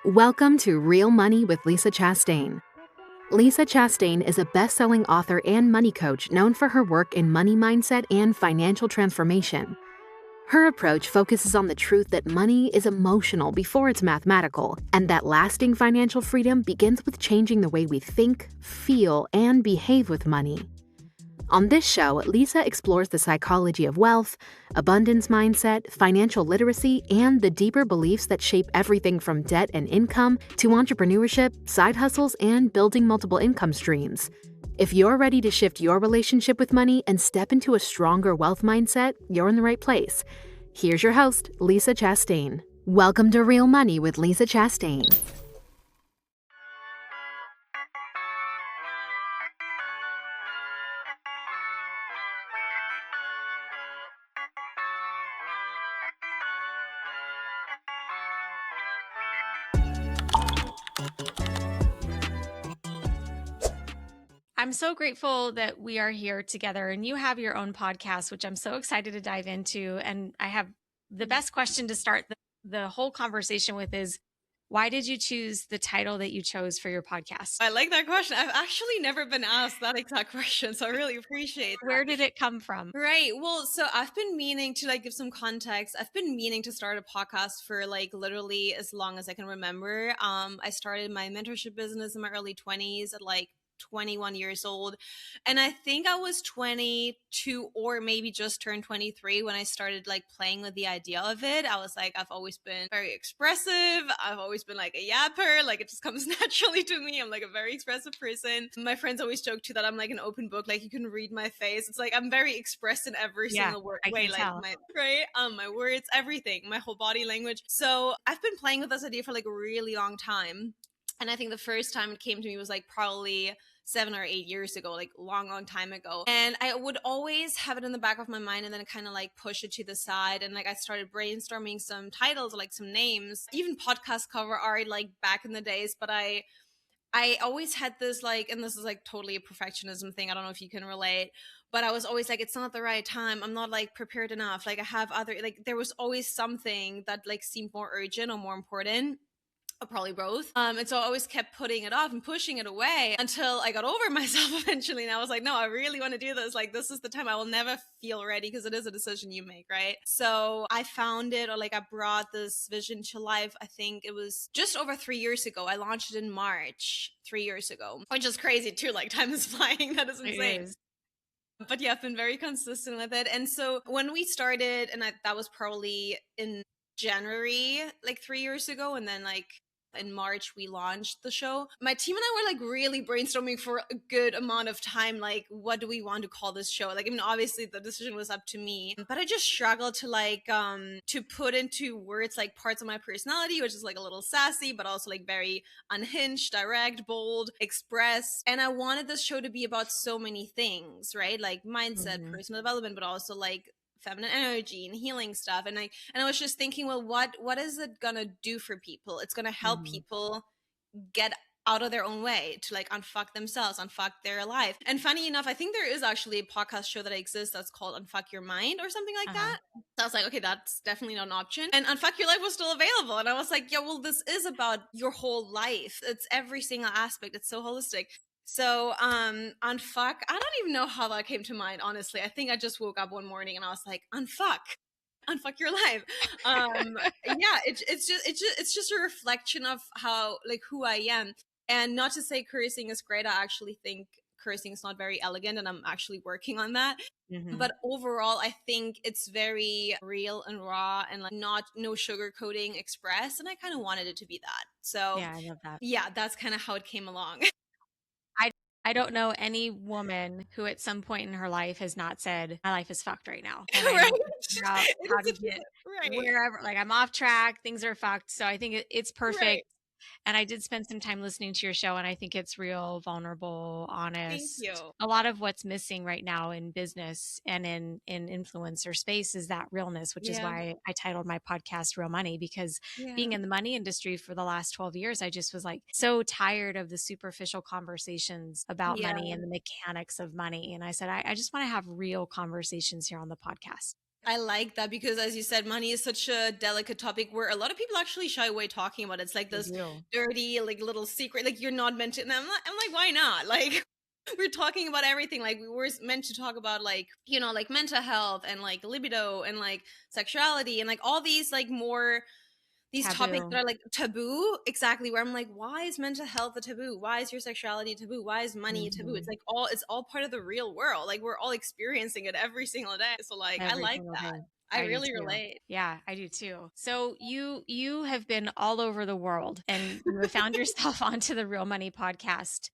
Welcome to Real Money with Lisa Chastain. Lisa Chastain is a best-selling author and money coach known for her work in money mindset and financial transformation. Her approach focuses on the truth that money is emotional before it's mathematical, and that lasting financial freedom begins with changing the way we think, feel, and behave with money. On this show, Lisa explores the psychology of wealth, abundance mindset, financial literacy, and the deeper beliefs that shape everything from debt and income to entrepreneurship, side hustles, and building multiple income streams. If you're ready to shift your relationship with money and step into a stronger wealth mindset, you're in the right place. Here's your host, Lisa Chastain. Welcome to Real Money with Lisa Chastain. I'm so grateful that we are here together and you have your own podcast, which I'm so excited to dive into. And I have the best question to start the whole conversation with is, why did you choose the title that you chose for your podcast? I like that question. I've actually never been asked that exact question, so I really appreciate that. Where did it come from? Right. Well, so I've been meaning to give some context. I've been meaning to start a podcast for literally as long as I can remember. I started my mentorship business in my early 20s at 21 years old. And I think I was 22 or maybe just turned 23 when I started playing with the idea of it. I was I've always been very expressive. I've always been a yapper. It just comes naturally to me. I'm a very expressive person. My friends always joke too that I'm an open book. You can read my face. It's I'm very expressed in every single word. I can tell. My words, everything, my whole body language. So I've been playing with this idea for a really long time. And I think the first time it came to me was probably 7 or 8 years ago, long time ago. And I would always have it in the back of my mind and then kind of push it to the side. And I started brainstorming some titles, some names, even podcast cover art, back in the days. But I always had this and this is totally a perfectionism thing. I don't know if you can relate, but I was always it's not the right time. I'm not prepared enough. I have other, there was always something that seemed more urgent or more important. Or probably both. And so I always kept putting it off and pushing it away until I got over myself eventually. And I was no, I really want to do this. This is the time. I will never feel ready because it is a decision you make, right? So I found it, or I brought this vision to life. I think it was just over 3 years ago. I launched it in March 3 years ago, which is crazy too. Time is flying. That is insane. But yeah, I've been very consistent with it. And so when we started, and that was probably in January, 3 years ago, and then in March we launched the show. My team and I were really brainstorming for a good amount of time, what do we want to call this show? I mean, obviously the decision was up to me, but I just struggled to put into words parts of my personality, which is a little sassy, but also very unhinged, direct, bold, express. And I wanted this show to be about so many things, right? Mindset, personal development, but also feminine energy and healing stuff. And I was just thinking, well, what is it gonna do for people? It's gonna help people get out of their own way to unfuck themselves, unfuck their life. And funny enough, I think there is actually a podcast show that exists that's called Unfuck Your Mind or something like that. So I was okay, that's definitely not an option. And Unfuck Your Life was still available. And I was yeah, well, this is about your whole life. It's every single aspect. It's so holistic. So unfuck, I don't even know how that came to mind, honestly. I think I just woke up one morning and I was unfuck your life. Yeah, it's just a reflection of how who I am. And not to say cursing is great. I actually think cursing is not very elegant, and I'm actually working on that. But overall, I think it's very real and raw and no sugarcoating, express. And I kind of wanted it to be that. So yeah, I love that. Yeah, that's kind of how it came along. I don't know any woman who at some point in her life has not said, my life is fucked right now. And right? I need to figure out how to get wherever, I'm off track, things are fucked. So I think it's perfect. Right. And I did spend some time listening to your show, and I think it's real, vulnerable, honest. Thank you. A lot of what's missing right now in business and in influencer space is that realness, which is why I titled my podcast Real Money, because being in the money industry for the last 12 years, I just was so tired of the superficial conversations about money and the mechanics of money. And I said, I just want to have real conversations here on the podcast. I like that because, as you said, money is such a delicate topic where a lot of people actually shy away talking about it. It's like They this do. dirty, like little secret, like you're not meant to. And I'm like, why not? Like, we're talking about everything. Like, we were meant to talk about, like, you know, like mental health and like libido and like sexuality and like all these like more these topics that Taboo. are like taboo. Exactly, where I'm like, why is mental health a taboo? Why is your sexuality taboo? Why is money a taboo? It's Mhm. like it's all part of the real world. Like, we're all experiencing it every single day. So like, I Every like single that. day. I I do really too. relate. Yeah, I do too. So you have been all over the world and you have found yourself onto the Real Money podcast.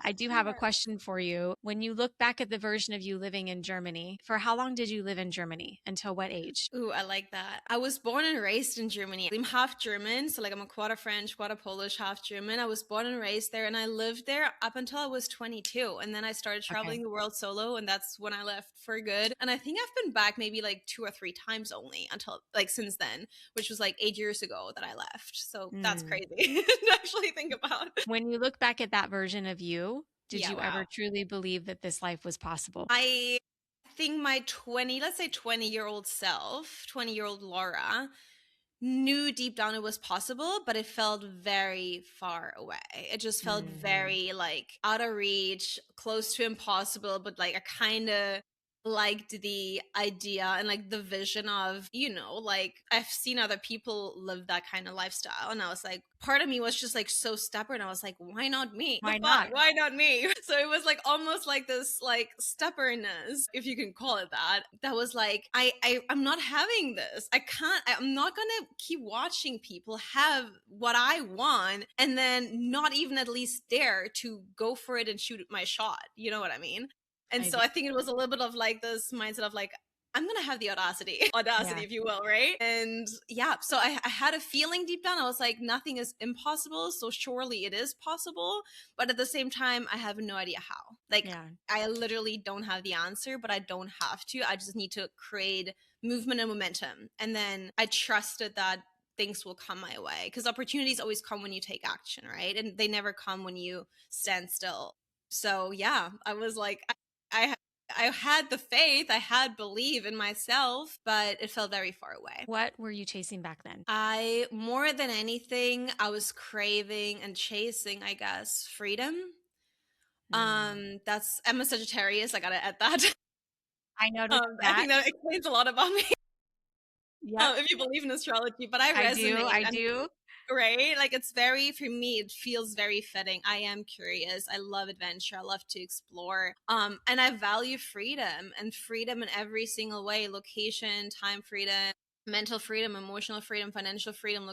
I do have a question for you. When you look back at the version of you living in Germany, for how long did you live in Germany? Until what age? Ooh, I like that. I was born and raised in Germany. I'm half German, so like I'm a quarter French, quarter Polish, half German. I was born and raised there, and I lived there up until I was 22. And then I started Okay. traveling the world solo, and that's when I left for good. And I think I've been back maybe like 2 or 3 times only until like since then, which was like 8 years ago that I left. So that's Mm. crazy to actually think about. When you look back at that version of you, did Yeah, you wow. ever truly believe that this life was possible? I think my 20-year-old self, 20-year-old Laura, knew deep down it was possible, but it felt very far away. It just felt Mhm. very like out of reach, close to impossible, but like I kind of liked the idea and like the vision of, you know, like I've seen other people live that kind of lifestyle. And I was like, part of me was just like so stubborn. I was like, why not me? The Why fuck? not? Why not me? So it was like almost like this like stubbornness, if you can call it that. That was like, I'm not having this. I'm not gonna keep watching people have what I want and then not even at least dare to go for it and shoot my shot. You know what I mean? And I so do. I think it was a little bit of like this mindset of like, I'm gonna have the audacity, Yeah. if you will, right? And yeah, so I had a feeling deep down. I was like, nothing is impossible, so surely it is possible. But at the same time, I have no idea how. Like, Yeah. I literally don't have the answer, but I don't have to. I just need to create movement and momentum, and then I trusted that things will come my way because opportunities always come when you take action, right? And they never come when you stand still. So yeah, I was like, I I had the faith, I had belief in myself, but it felt very far away. What were you chasing back then? I, more than anything, I was craving and chasing, I guess, freedom. That's, I'm a Sagittarius, I gotta add that. I noticed I that. think that explains a lot about me. Yep. If you believe in astrology, but I I do. resonate. I do. Right? Like, it's very, for me, it feels very fitting. I am curious. I love adventure. I love to explore. And I value freedom and freedom in every single way: location, time freedom, mental freedom, emotional freedom, financial freedom,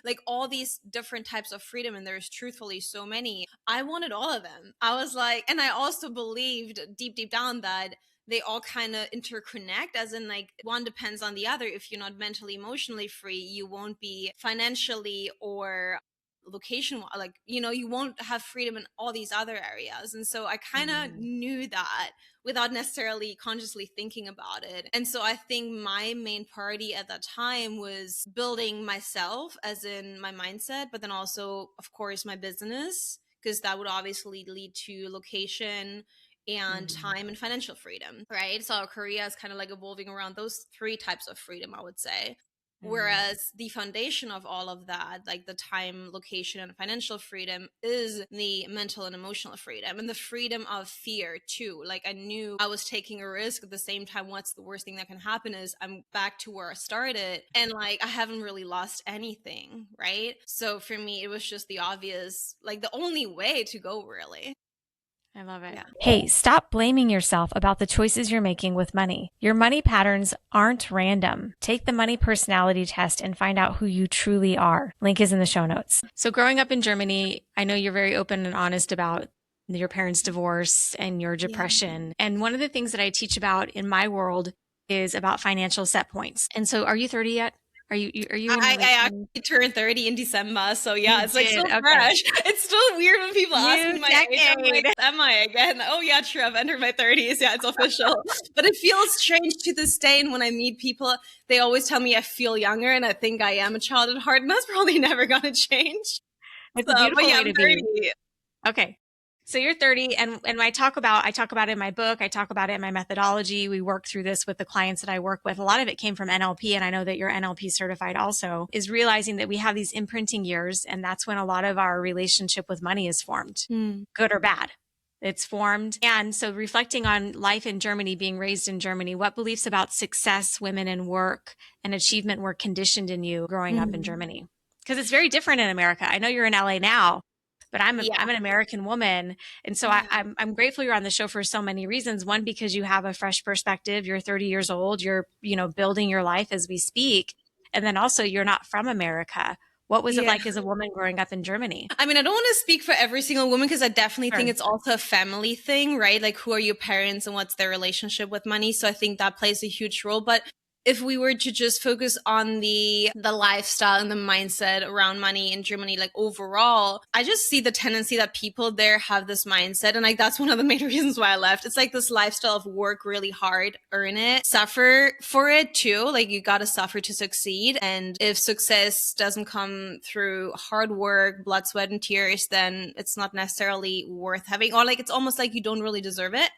like all these different types of freedom. And there's truthfully so many. I wanted all of them. I was like, and I also believed deep down that they all kind of interconnect, as in like one depends on the other. If you're not mentally emotionally free, you won't be financially or location, like, you know, you won't have freedom in all these other areas. And so I kind of Mhm. knew that without necessarily consciously thinking about it. And so I think my main priority at that time was building myself, as in my mindset, but then also, of course, my business, because that would obviously lead to location and Mhm. time and financial freedom, right? So our career is kind of like evolving around those three types of freedom, I would say. Mhm. Whereas the foundation of all of that, like the time, location, and financial freedom, is the mental and emotional freedom, and the freedom of fear too. Like, I knew I was taking a risk. At the same time, what's the worst thing that can happen is I'm back to where I started, and like I haven't really lost anything, right? So for me, it was just the obvious, like the only way to go, really. I love it. Yeah. Hey, stop blaming yourself about the choices you're making with money. Your money patterns aren't random. Take the money personality test and find out who you truly are. Link is in the show notes. So, growing up in Germany, I know you're very open and honest about your parents' divorce and your Yeah. depression. And one of the things that I teach about in my world is about financial set points. And so, are you 30 yet? Are you in your late I 20s? actually turned 30 in December, so You yeah, it's like so did. Okay. fresh. It's still weird when people ask New me my age. I'm like, decade. am I again? Oh yeah, true. I've entered my 30s. Yeah, it's official. But it feels strange to this day. And when I meet people, they always tell me I feel younger, and I think I am a child at heart, and that's probably never gonna change. It's a So, but beautiful yeah, way I'm to be. 30. Okay. So you're 30, and I talk about it in my book. I talk about it in my methodology. We work through this with the clients that I work with. A lot of it came from NLP, and I know that you're NLP certified also, is realizing that we have these imprinting years, and that's when a lot of our relationship with money is formed, good or bad. It's formed. And so reflecting on life in Germany, being raised in Germany, what beliefs about success, women, and work and achievement were conditioned in you growing up in Germany? Because it's very different in America. I know you're in LA now, but I'm an American woman. And so I'm grateful you're on the show for so many reasons. One, because you have a fresh perspective. You're 30 years old. You're, building your life as we speak. And then also you're not from America. What was it like as a woman growing up in Germany? I mean, I don't want to speak for every single woman because I definitely think it's also a family thing, right? Like, who are your parents and what's their relationship with money? So I think that plays a huge role. But if we were to just focus on the lifestyle and the mindset around money in Germany, like overall, I just see the tendency that people there have this mindset. And like, that's one of the main reasons why I left. It's like this lifestyle of work really hard, earn it, suffer for it too. Like, you got to suffer to succeed. And if success doesn't come through hard work, blood, sweat, and tears, then it's not necessarily worth having, or like, it's almost like you don't really deserve it.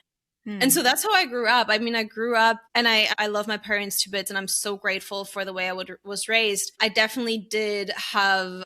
And so that's how I grew up. I mean, I grew up and I love my parents to bits, and I'm so grateful for the way I was raised. I definitely did have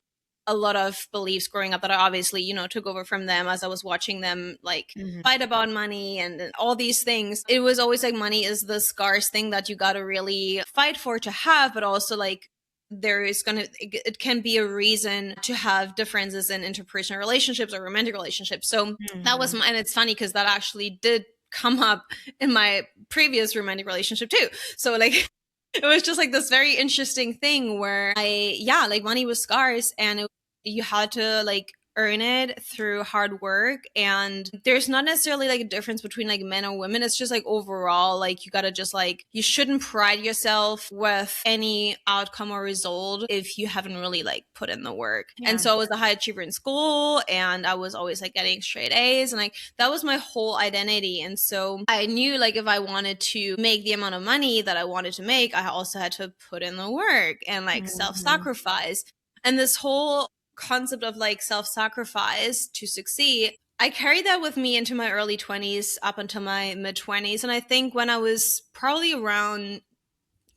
a lot of beliefs growing up that I obviously, took over from them as I was watching them like fight about money and all these things. It was always like money is the scarce thing that you got to really fight for to have, but also like it can be a reason to have differences in interpersonal relationships or romantic relationships. So that was and it's funny because that actually did come up in my previous romantic relationship too. So like, it was just like this very interesting thing where like money was scarce and you had to like earn it through hard work. And there's not necessarily like a difference between like men or women. It's just like overall, like you gotta just like, you shouldn't pride yourself with any outcome or result if you haven't really like put in the work. And so I was a high achiever in school and I was always like getting straight A's and like that was my whole identity. And so I knew like if I wanted to make the amount of money that I wanted to make, I also had to put in the work and like self-sacrifice. And this whole concept of like self-sacrifice to succeed, I carried that with me into my early 20s up until my mid 20s. And I think when I was probably around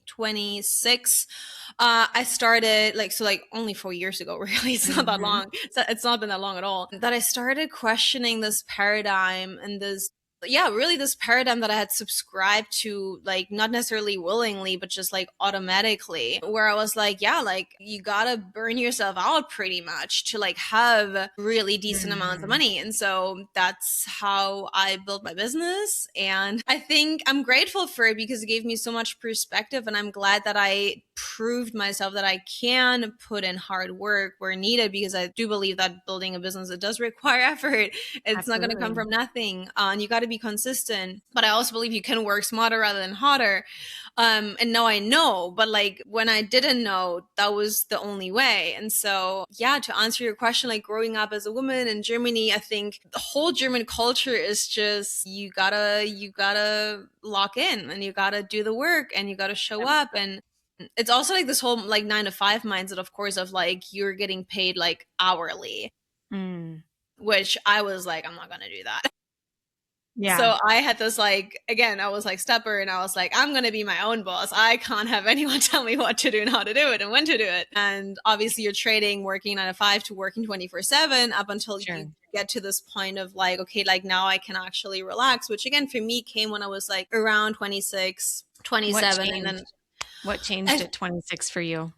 26, I started like only 4 years ago, really. It's not that long. It's not been that long at all that I started questioning this paradigm and this paradigm that I had subscribed to, like not necessarily willingly, but just like automatically, where I was like, like you gotta burn yourself out pretty much to like have really decent amounts of money. And so that's how I built my business. And I think I'm grateful for it because it gave me so much perspective. And I'm glad that I proved myself that I can put in hard work where needed, because I do believe that building a business, it does require effort. It's not going to come from nothing. And you got to be consistent. But I also believe you can work smarter rather than harder. And now I know, but like when I didn't know, that was the only way. And so, to answer your question, like growing up as a woman in Germany, I think the whole German culture is just, you gotta lock in and you gotta do the work and you gotta show up. And it's also like this whole like 9 to 5 mindset, of course, of like you're getting paid like hourly, which I was like, I'm not gonna do that. So I had this like, again, I was like stubborn and I was like, I'm going to be my own boss. I can't have anyone tell me what to do and how to do it and when to do it. And obviously you're trading working 9 to 5 to working 24/7 up until you get to this point of like, okay, like now I can actually relax, which again, for me came when I was like around 26, 27. What changed at 26 for you?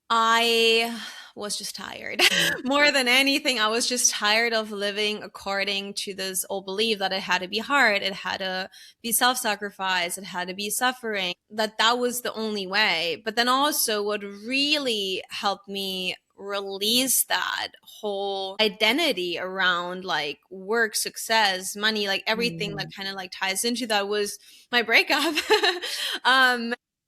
I was just tired. More than anything, I was just tired of living according to this old belief that it had to be hard, it had to be self-sacrifice, it had to be suffering, that was the only way. But then also what really helped me release that whole identity around like work, success, money, like everything that kind of like ties into that was my breakup.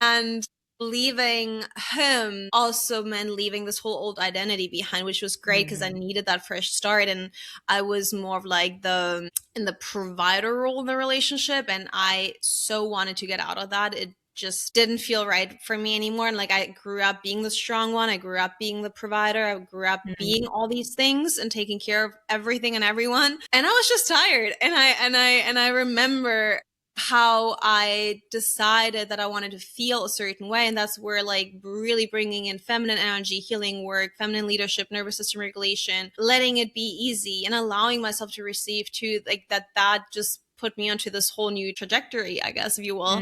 And leaving him also meant leaving this whole old identity behind, which was great because I needed that fresh start. And I was more of like in the provider role in the relationship. And I so wanted to get out of that. It just didn't feel right for me anymore. And like, I grew up being the strong one. I grew up being the provider. I grew up being all these things and taking care of everything and everyone. And I was just tired. And I remember how I decided that I wanted to feel a certain way. And that's where like really bringing in feminine energy, healing work, feminine leadership, nervous system regulation, letting it be easy and allowing myself to receive too, like that just put me onto this whole new trajectory, I guess, if you will,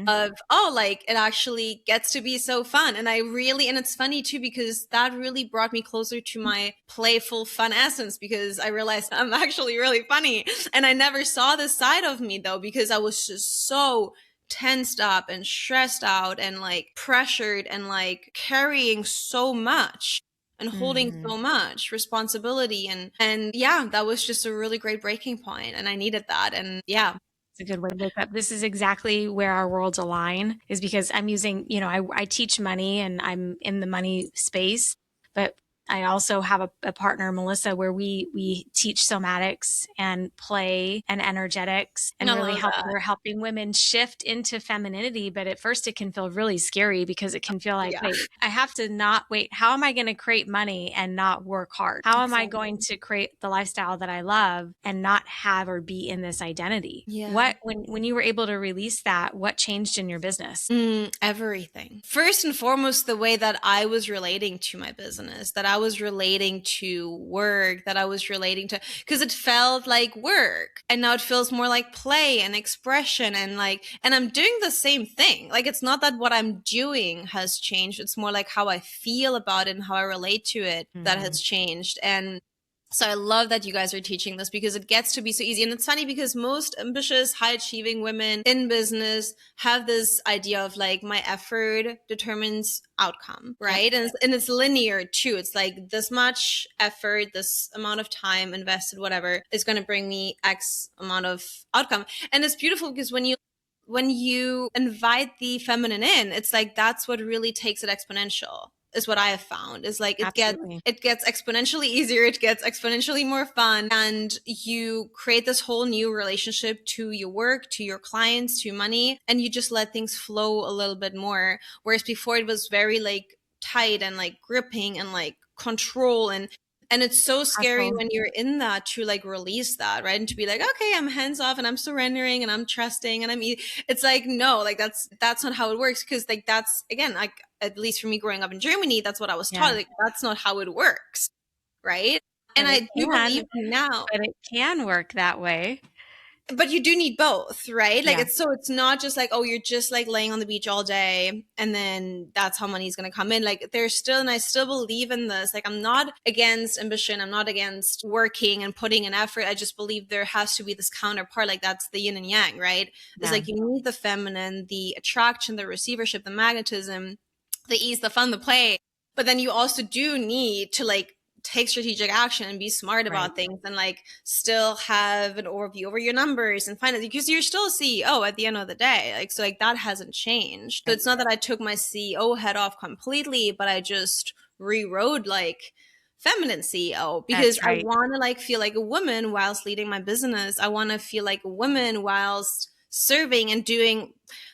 of, oh, like it actually gets to be so fun. And and it's funny too, because that really brought me closer to my playful, fun essence, because I realized I'm actually really funny. And I never saw this side of me though, because I was just so tensed up and stressed out and like pressured and like carrying so much and holding so much responsibility. And yeah, that was just a really great breaking point, and I needed that. And yeah. It's a good way to wake up. This is exactly where our worlds align, is because I'm using, I teach money and I'm in the money space, but I also have a partner, Melissa, where we teach somatics and play and energetics and really we're helping women shift into femininity. But at first it can feel really scary, because it can feel like, wait, I have to how am I going to create money and not work hard? How am I going to create the lifestyle that I love and not have or be in this identity? Yeah. When you were able to release that, what changed in your business? Everything. First and foremost, the way that I was relating to my business, that I was relating to work, that I was relating to, because it felt like work, and now it feels more like play and expression, and I'm doing the same thing. Like, it's not that what I'm doing has changed. It's more like how I feel about it and how I relate to it that has changed. And so I love that you guys are teaching this, because it gets to be so easy. And it's funny, because most ambitious, high achieving women in business have this idea of like, my effort determines outcome, right? And it's linear too. It's like, this much effort, this amount of time invested, whatever, is going to bring me X amount of outcome. And it's beautiful, because when you invite the feminine in, it's like, that's what really takes it exponential, is what I have found. Is like, it gets exponentially easier, it gets exponentially more fun, and you create this whole new relationship to your work, to your clients, to money, and you just let things flow a little bit more. Whereas before it was very like tight and like gripping and like control, and it's so scary when you're in that, to like release that, right? And to be like, okay, I'm hands off and I'm surrendering and I'm trusting and it's like, no, like that's not how it works. Cause like, that's, again, like, at least for me growing up in Germany, that's what I was taught. Like, that's not how it works. Right. And I do believe now. But it can work that way. But you do need both, right? Like, it's not just like, oh, you're just like laying on the beach all day and then that's how money is going to come in. Like, there's still, and I still believe in this. Like, I'm not against ambition. I'm not against working and putting an effort. I just believe there has to be this counterpart. Like, that's the yin and yang, right? It's like, you need the feminine, the attraction, the receivership, the magnetism, the ease, the fun, the play. But then you also do need to like take strategic action and be smart about things, and like still have an overview over your numbers and finance, because you're still a CEO at the end of the day. Like, so like, that hasn't changed. So it's not that I took my CEO head off completely, but I just rewrote like feminine CEO, because I want to like feel like a woman whilst leading my business. I want to feel like a woman whilst serving and doing,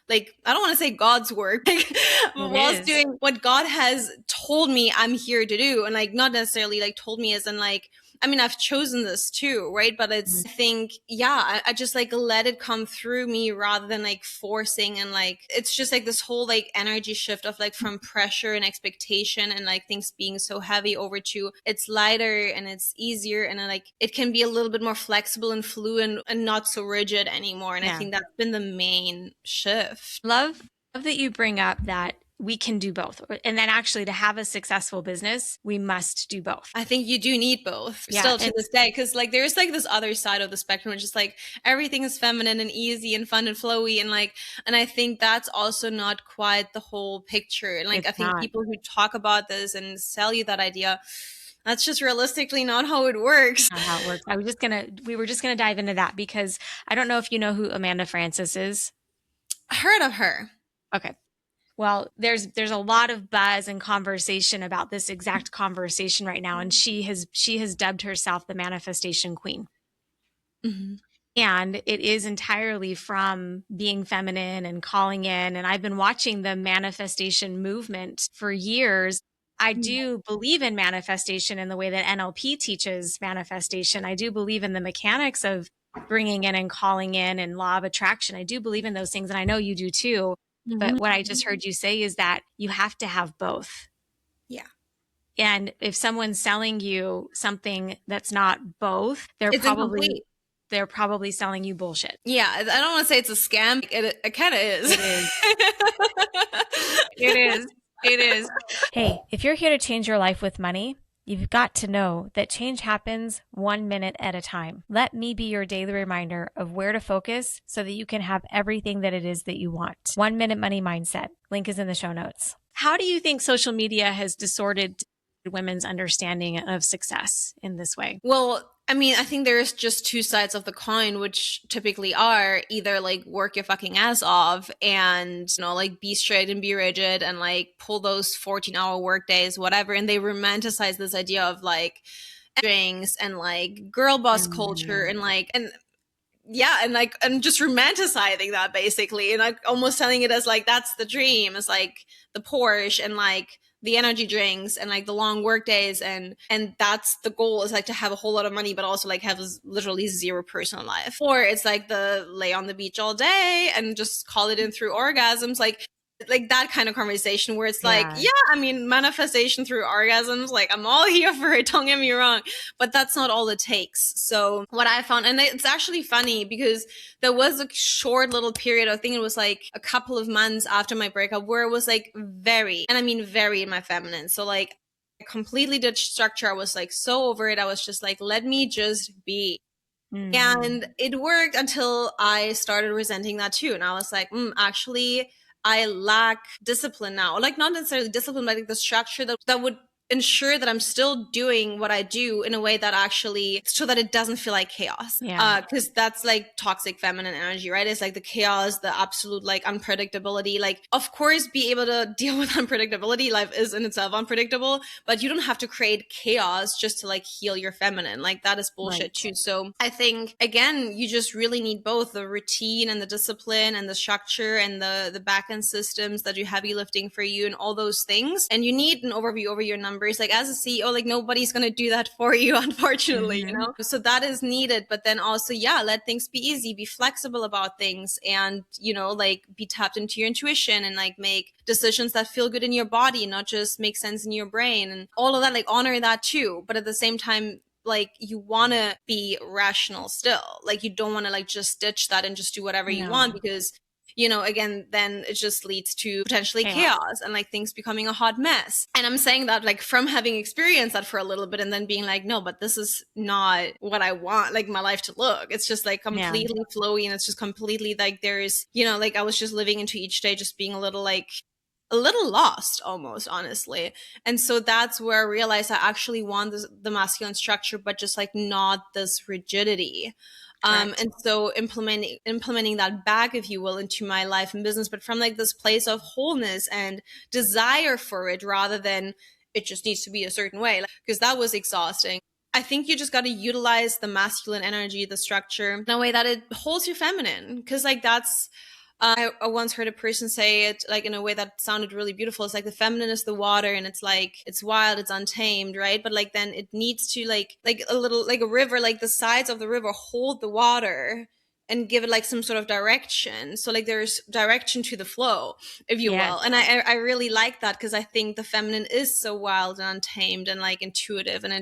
like, I don't want to say God's work, like, whilst doing what God has told me I'm here to do. And like, not necessarily like told me as in like, I mean, I've chosen this too, right? But it's, I think, I just like let it come through me rather than like forcing. And like, it's just like this whole like energy shift of like, from pressure and expectation and like things being so heavy over to it's lighter and it's easier. And like, it can be a little bit more flexible and fluid and not so rigid anymore. And I think that's been the main shift. Love that you bring up that we can do both. And then actually, to have a successful business, we must do both. I think you do need both still to this day. Cause like, there's like this other side of the spectrum, which is like, everything is feminine and easy and fun and flowy. And like, and I think that's also not quite the whole picture. And like, I think people who talk about this and sell you that idea, that's just realistically not how it works. Not how it works. We were just going to dive into that, because I don't know if you know who Amanda Francis is. Heard of her. Okay. Well, there's a lot of buzz and conversation about this exact conversation right now. And she has dubbed herself the manifestation queen. And it is entirely from being feminine and calling in. And I've been watching the manifestation movement for years. I do believe in manifestation in the way that NLP teaches manifestation. I do believe in the mechanics of bringing in and calling in and law of attraction. I do believe in those things. And I know you do too. But what I just heard you say is that you have to have both. Yeah. And if someone's selling you something that's not both, It's incomplete. They're probably selling you bullshit. Yeah, I don't want to say it's a scam. It kind of is. It is. It is. It is. Hey, if you're here to change your life with money, you've got to know that change happens 1 minute at a time. Let me be your daily reminder of where to focus so that you can have everything that it is that you want. 1 Minute Money Mindset. Link is in the show notes. How do you think social media has distorted women's understanding of success in this way? Well, I mean, I think there's just two sides of the coin, which typically are either like work your fucking ass off and, you know, like be straight and be rigid and like pull those 14-hour work days, whatever. And they romanticize this idea of like drinks and like girl boss culture and like, and yeah, and like, and just romanticizing that basically, and like almost telling it as like, that's the dream. It's like the Porsche and like the energy drinks and like the long work days, and that's the goal, is like to have a whole lot of money but also like have literally zero personal life. Or it's like the lay on the beach all day and just call it in through orgasms, like that kind of conversation where it's like, yeah, I mean, manifestation through orgasms, like I'm all here for it, don't get me wrong, but that's not all it takes. So what I found, and it's actually funny because there was a short little period, I think it was like a couple of months after my breakup, where it was like very, and I mean very in my feminine. So like I completely ditched structure. I was like so over it. I was just like, let me just be. And it worked until I started resenting that too. And I was like, actually, I lack discipline now. Like not necessarily discipline, but like the structure that would ensure that I'm still doing what I do in a way that actually, so that it doesn't feel like chaos. Yeah. Because that's like toxic feminine energy, right? It's like the chaos, the absolute like unpredictability. Like, of course, be able to deal with unpredictability. Life is in itself unpredictable, but you don't have to create chaos just to like heal your feminine. Like that is bullshit too. So I think, again, you just really need both the routine and the discipline and the structure and the back end systems that do heavy lifting for you and all those things. And you need an overview over your numbers. Like as a CEO, like nobody's going to do that for you, unfortunately, you know? So that is needed. But then also, yeah, let things be easy, be flexible about things, and, you know, like be tapped into your intuition and like make decisions that feel good in your body, not just make sense in your brain, and all of that, like honor that too. But at the same time, like you want to be rational still. Like you don't want to like just ditch that and just do whatever you want, because, you know, again, then it just leads to potentially chaos and like things becoming a hot mess. And I'm saying that like from having experienced that for a little bit and then being like, no, but this is not what I want like my life to look. It's just like completely flowy, and it's just completely like there's, you know, like I was just living into each day, just being a little lost almost, honestly. And so that's where I realized I actually want the masculine structure, but just like not this rigidity. And so implementing that back, if you will, into my life and business, but from like this place of wholeness and desire for it, rather than it just needs to be a certain way, because that was exhausting. I think you just got to utilize the masculine energy, the structure, in a way that it holds your feminine. Because like that's, I once heard a person say it like in a way that sounded really beautiful. It's like the feminine is the water, and it's like, it's wild, it's untamed, right? But like then it needs to like a little, like a river, like the sides of the river hold the water and give it like some sort of direction. So like there's direction to the flow, if you will. And I really like that, because I think the feminine is so wild and untamed and like intuitive, and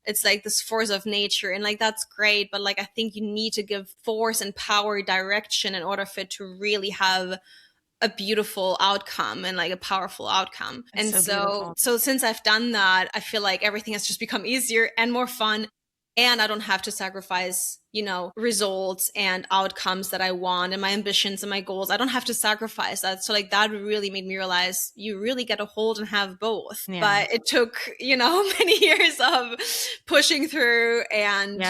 it's like this force of nature, and like that's great, but like I think you need to give force and power direction in order for it to really have a beautiful outcome and like a powerful outcome. That's and so since I've done that, I feel like everything has just become easier and more fun, and I don't have to sacrifice, you know, results and outcomes that I want and my ambitions and my goals. I don't have to sacrifice that. So like that really made me realize you really get a hold and have both. But it took, you know, many years of pushing through and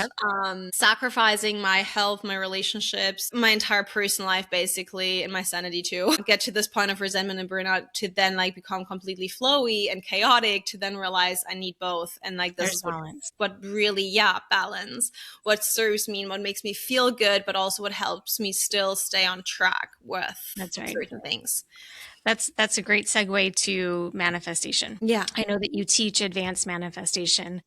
sacrificing my health, my relationships, my entire personal life, basically, and my sanity too. Get to this point of resentment and burnout to then like become completely flowy and chaotic, to then realize I need both. And like this is what really, that balance, what serves me and what makes me feel good, but also what helps me still stay on track with certain things. That's a great segue to manifestation. Yeah. I know that you teach advanced manifestation.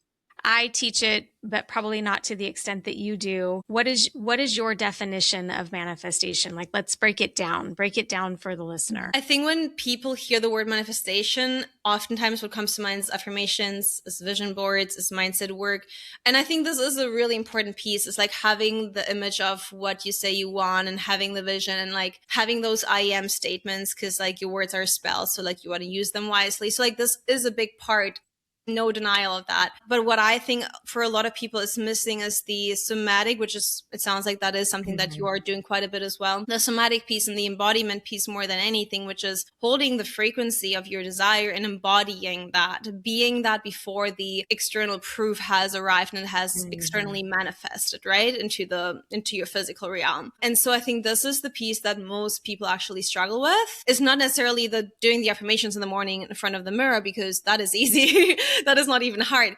I teach it, but probably not to the extent that you do. What is your definition of manifestation? Like, let's break it down for the listener. I think when people hear the word manifestation, oftentimes what comes to mind is affirmations, is vision boards, is mindset work. And I think this is a really important piece. It's like having the image of what you say you want and having the vision and like having those I am statements, because like your words are spelled. So like you want to use them wisely. So like this is a big part. No denial of that. But what I think for a lot of people is missing is the somatic, which is, it sounds like that is something that you are doing quite a bit as well. The somatic piece and the embodiment piece more than anything, which is holding the frequency of your desire and embodying that, being that before the external proof has arrived and has externally manifested, right? Into your physical realm. And so I think this is the piece that most people actually struggle with. It's not necessarily the doing the affirmations in the morning in front of the mirror, because that is easy. That is not even hard.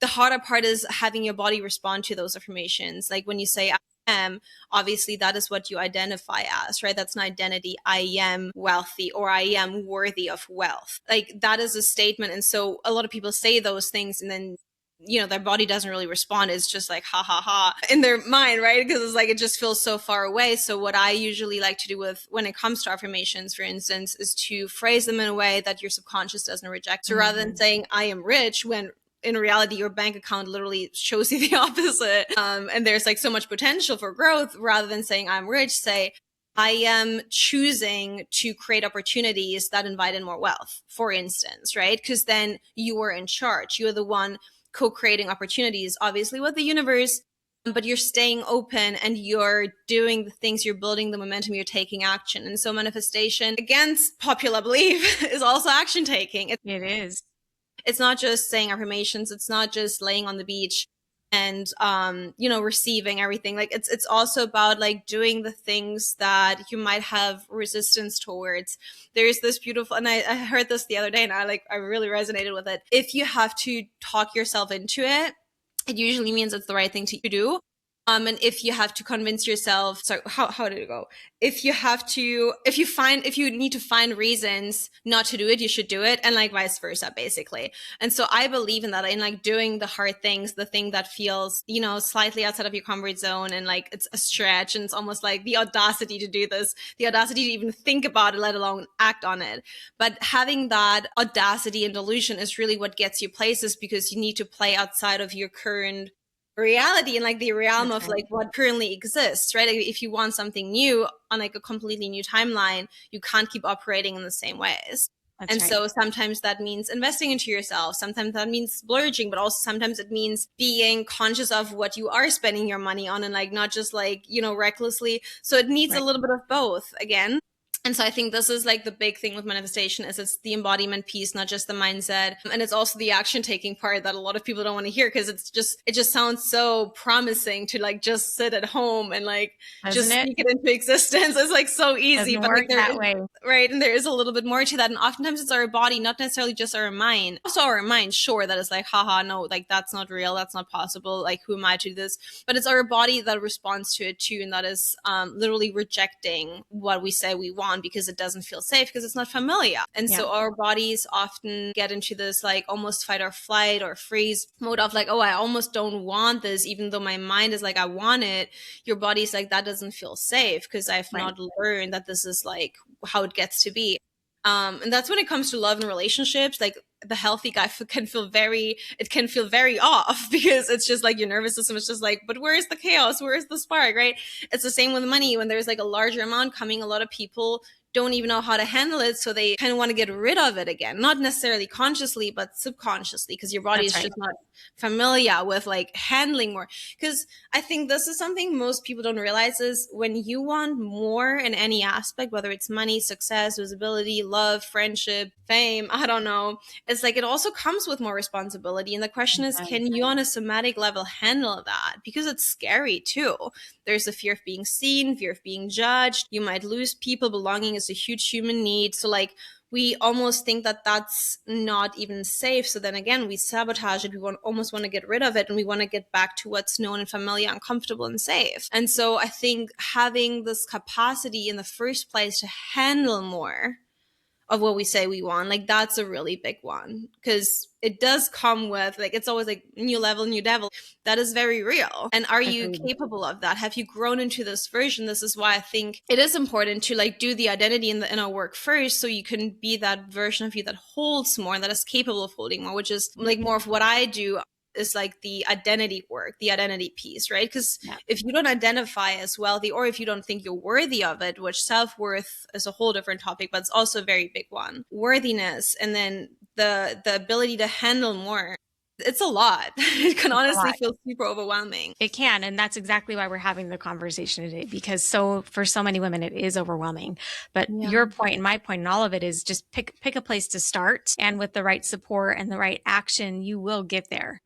The harder part is having your body respond to those affirmations. Like when you say, I am, obviously that is what you identify as, right? That's an identity. I am wealthy, or I am worthy of wealth. Like that is a statement. And so a lot of people say those things and then, you know, their body doesn't really respond. It's just like, ha, ha, ha, in their mind, right? Because it's like, it just feels so far away. So what I usually like to do with, when it comes to affirmations, for instance, is to phrase them in a way that your subconscious doesn't reject. So rather than saying, I am rich, when in reality, your bank account literally shows you the opposite. And there's like so much potential for growth, rather than saying I'm rich, say, I am choosing to create opportunities that invite in more wealth, for instance, right? Because then you are in charge. You're the one co-creating opportunities, obviously with the universe, but you're staying open and you're doing the things, you're building the momentum, you're taking action. And so manifestation, against popular belief, is also action taking. It is. It's not just saying affirmations. It's not just laying on the beach and, you know, receiving everything. Like it's also about like doing the things that you might have resistance towards. There's this beautiful, and I heard this the other day and I really resonated with it. If you have to talk yourself into it, it usually means it's the right thing to do. And if you have to convince yourself, sorry, how did it go? If you need to find reasons not to do it, you should do it, and like vice versa, basically. And so I believe in that, in like doing the hard things, the thing that feels, you know, slightly outside of your comfort zone, and like it's a stretch, and it's almost like the audacity to do this, the audacity to even think about it, let alone act on it. But having that audacity and delusion is really what gets you places, because you need to play outside of your current reality and like the realm of like what currently exists, right? Like if you want something new on like a completely new timeline, you can't keep operating in the same ways. So sometimes that means investing into yourself. Sometimes that means splurging, but also sometimes it means being conscious of what you are spending your money on, and like not just like, you know, recklessly. So it needs a little bit of both again. And so I think this is like the big thing with manifestation, is it's the embodiment piece, not just the mindset. And it's also the action taking part that a lot of people don't want to hear, because it just sounds so promising to like just sit at home and like just speak it into existence. It's like so easy, but like that way. Right. And there is a little bit more to that. And oftentimes it's our body, not necessarily just our mind. Also our mind, sure, that is like, haha, no, like that's not real. That's not possible. Like, who am I to do this? But it's our body that responds to it too. And that is literally rejecting what we say we want, because it doesn't feel safe, because it's not familiar. And so our bodies often get into this like almost fight or flight or freeze mode of like, oh, I almost don't want this, even though my mind is like, I want it. Your body's like, that doesn't feel safe, because I've not learned that this is like how it gets to be. And that's when it comes to love and relationships, like the healthy guy can feel very off, because it's just like your nervous system is just like, but where's the chaos? Where's the spark, right? It's the same with money. When there's like a larger amount coming, a lot of people don't even know how to handle it. So they kind of want to get rid of it again, not necessarily consciously, but subconsciously, because your body is just not familiar with like handling more. Because I think this is something most people don't realize, is when you want more in any aspect, whether it's money, success, visibility, love, friendship, fame, I don't know, it's like it also comes with more responsibility. And the question is, can you on a somatic level handle that? Because it's scary too. There's a fear of being seen, fear of being judged. You might lose people. Belonging is a huge human need. So like we almost think that that's not even safe. So then again, we sabotage it. We almost want to get rid of it, and we want to get back to what's known and familiar and comfortable and safe. And so I think having this capacity in the first place to handle more of what we say we want, like that's a really big one, because it does come with, like, it's always like new level, new devil. That is very real. And are you capable of that? Have you grown into this version? This is why I think it is important to like do the identity in the inner work first, so you can be that version of you that holds more and that is capable of holding more, which is like more of what I do, is like the identity work, the identity piece, right? Because if you don't identify as wealthy, or if you don't think you're worthy of it, which self-worth is a whole different topic, but it's also a very big one, worthiness, and then the ability to handle more. It's a lot. It can honestly feel super overwhelming. It can. And that's exactly why we're having the conversation today, because for so many women, it is overwhelming. But your point and my point and all of it is just pick a place to start. And with the right support and the right action, you will get there.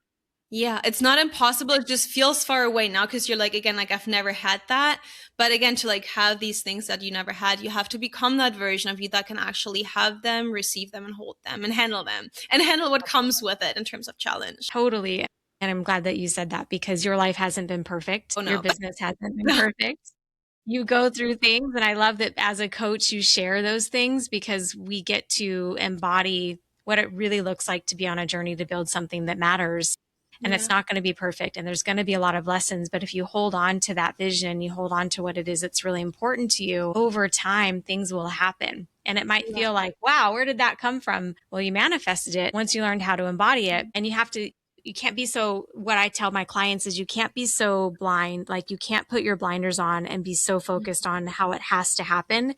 Yeah, it's not impossible. It just feels far away now, because you're like, again, like I've never had that. But again, to like have these things that you never had, you have to become that version of you that can actually have them, receive them, and hold them and handle what comes with it in terms of challenge. Totally. And I'm glad that you said that, because your life hasn't been perfect. Oh, no. Your business hasn't been perfect. You go through things. And I love that as a coach, you share those things, because we get to embody what it really looks like to be on a journey to build something that matters. And it's not going to be perfect, and there's going to be a lot of lessons. But if you hold on to that vision, you hold on to what it is that's really important to you, over time, things will happen. And it might feel like, wow, where did that come from? Well, you manifested it once you learned how to embody it. And you can't be so, what I tell my clients is you can't be so blind. Like, you can't put your blinders on and be so focused on how it has to happen.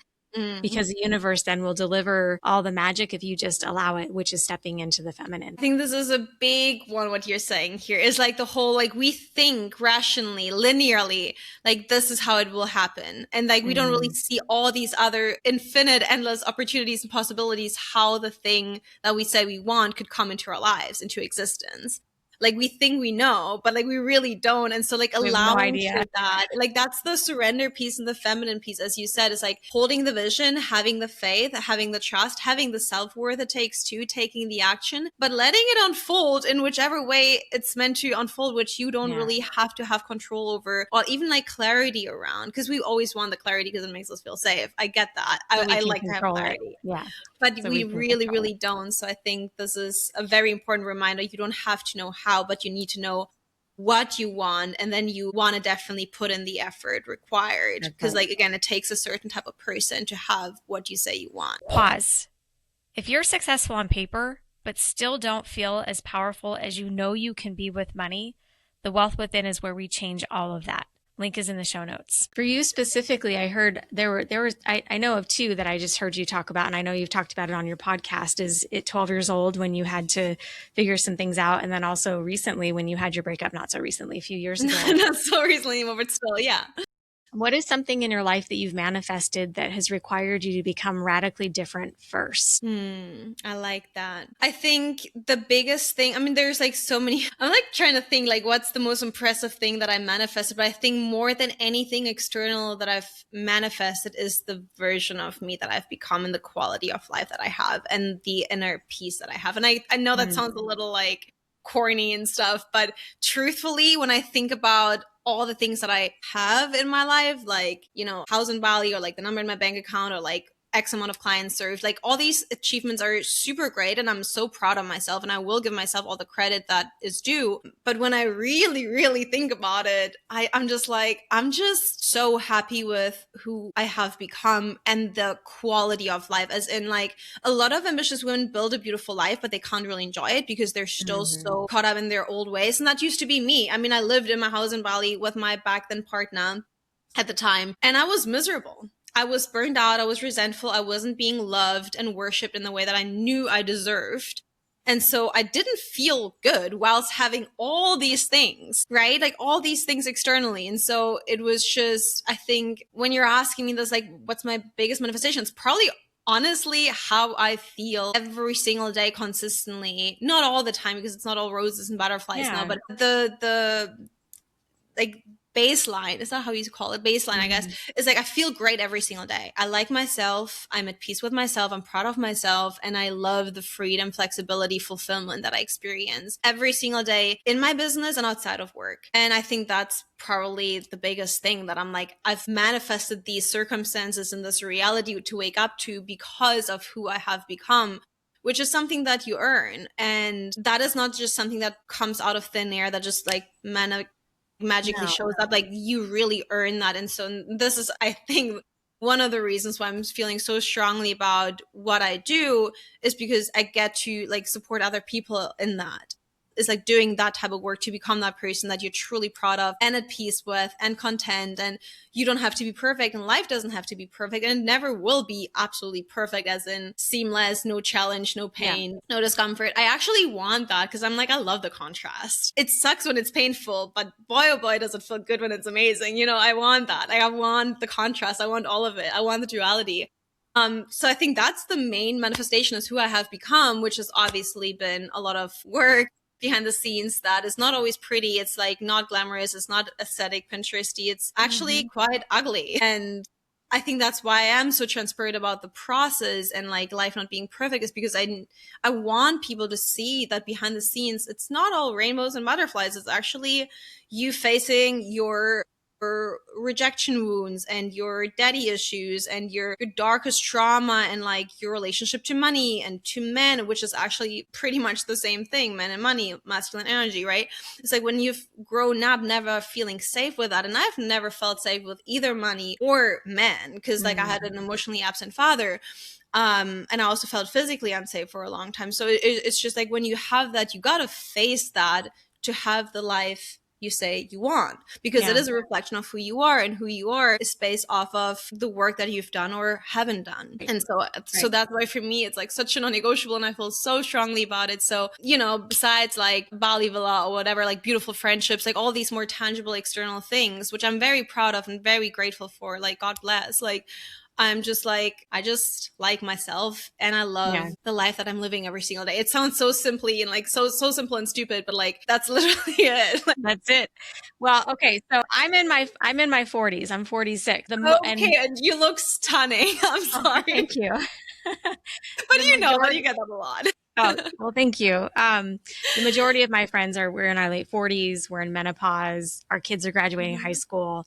Because the universe then will deliver all the magic if you just allow it, which is stepping into the feminine. I think this is a big one. What you're saying here is like the whole, like, we think rationally, linearly, like this is how it will happen. And like, we don't really see all these other infinite, endless opportunities and possibilities, how the thing that we say we want could come into our lives, into existence. Like, we think we know, but like we really don't. And so like allowing for that, like that's the surrender piece and the feminine piece, as you said, is like holding the vision, having the faith, having the trust, having the self-worth it takes to taking the action, but letting it unfold in whichever way it's meant to unfold, which you don't really have to have control over, or even like clarity around, because we always want the clarity because it makes us feel safe. I get that. I like to have clarity. But so we really, really don't. So I think this is a very important reminder. You don't have to know how, but you need to know what you want. And then you want to definitely put in the effort required. Because like, again, it takes a certain type of person to have what you say you want. Pause. If you're successful on paper, but still don't feel as powerful as you know you can be with money, the Wealth Within is where we change all of that. Link is in the show notes. For you specifically, I heard I know of two that I just heard you talk about, and I know you've talked about it on your podcast. Is it 12 years old when you had to figure some things out? And then also recently when you had your breakup, not so recently, a few years ago. Not so recently, but still, yeah. What is something in your life that you've manifested that has required you to become radically different first? I like that. I think the biggest thing, I mean, there's like so many, I'm like trying to think like what's the most impressive thing that I manifested, but I think more than anything external that I've manifested is the version of me that I've become, and the quality of life that I have, and the inner peace that I have. And I know that sounds a little like corny and stuff, but truthfully, when I think about all the things that I have in my life, like, you know, house in Bali, or like the number in my bank account, or like X amount of clients served, like all these achievements are super great. And I'm so proud of myself, and I will give myself all the credit that is due. But when I really, really think about it, I'm just so happy with who I have become and the quality of life. As in, like, a lot of ambitious women build a beautiful life, but they can't really enjoy it because they're still so caught up in their old ways. And that used to be me. I mean, I lived in my house in Bali with my back then partner at the time, and I was miserable. I was burned out. I was resentful. I wasn't being loved and worshipped in the way that I knew I deserved. And so I didn't feel good whilst having all these things, right? Like all these things externally. And so it was just, I think when you're asking me this, like, what's my biggest manifestation? It's probably honestly how I feel every single day consistently. Not all the time, because it's not all roses and butterflies now, but the baseline, is that how you call it? Baseline, I guess, is like I feel great every single day. I like myself. I'm at peace with myself. I'm proud of myself. And I love the freedom, flexibility, fulfillment that I experience every single day in my business and outside of work. And I think that's probably the biggest thing that I'm like, I've manifested these circumstances and this reality to wake up to because of who I have become, which is something that you earn. And that is not just something that comes out of thin air that just like magically shows up. Like you really earn that. And so this is, I think, one of the reasons why I'm feeling so strongly about what I do is because I get to like support other people in that. Is like doing that type of work to become that person that you're truly proud of and at peace with and content. And you don't have to be perfect, and life doesn't have to be perfect, and it never will be absolutely perfect, as in seamless, no challenge, no pain, no discomfort. I actually want that because I'm like, I love the contrast. It sucks when it's painful, but boy, oh boy, does it feel good when it's amazing. You know, I want that. I want the contrast. I want all of it. I want the duality. So I think that's the main manifestation is who I have become, which has obviously been a lot of work behind the scenes that is not always pretty. It's like not glamorous. It's not aesthetic, Pinteresty. It's actually quite ugly. And I think that's why I am so transparent about the process and like life not being perfect, is because I want people to see that behind the scenes, it's not all rainbows and butterflies. It's actually you facing your rejection wounds and your daddy issues and your darkest trauma and like your relationship to money and to men, which is actually pretty much the same thing, men and money, masculine energy, right? It's like when you've grown up never feeling safe with that, and I've never felt safe with either money or men because like I had an emotionally absent father. And I also felt physically unsafe for a long time. So it's just like when you have that, you got to face that to have the life you say you want, because it is a reflection of who you are, and who you are is based off of the work that you've done or haven't done. And so that's why for me it's like such a non-negotiable, and I feel so strongly about it. So, you know, besides like Bali Villa or whatever, like beautiful friendships, like all these more tangible external things, which I'm very proud of and very grateful for, like God bless, like I'm just like, I just like myself, and I love the life that I'm living every single day. It sounds so simply and like so simple and stupid, but like that's literally it. Like, that's it. Well, okay, so I'm in my 40s. I'm 46. And you look stunning. I'm sorry. Thank you. But you know that you get that a lot. Oh, well, thank you. The majority of my friends we're in our late 40s. We're in menopause. Our kids are graduating high school,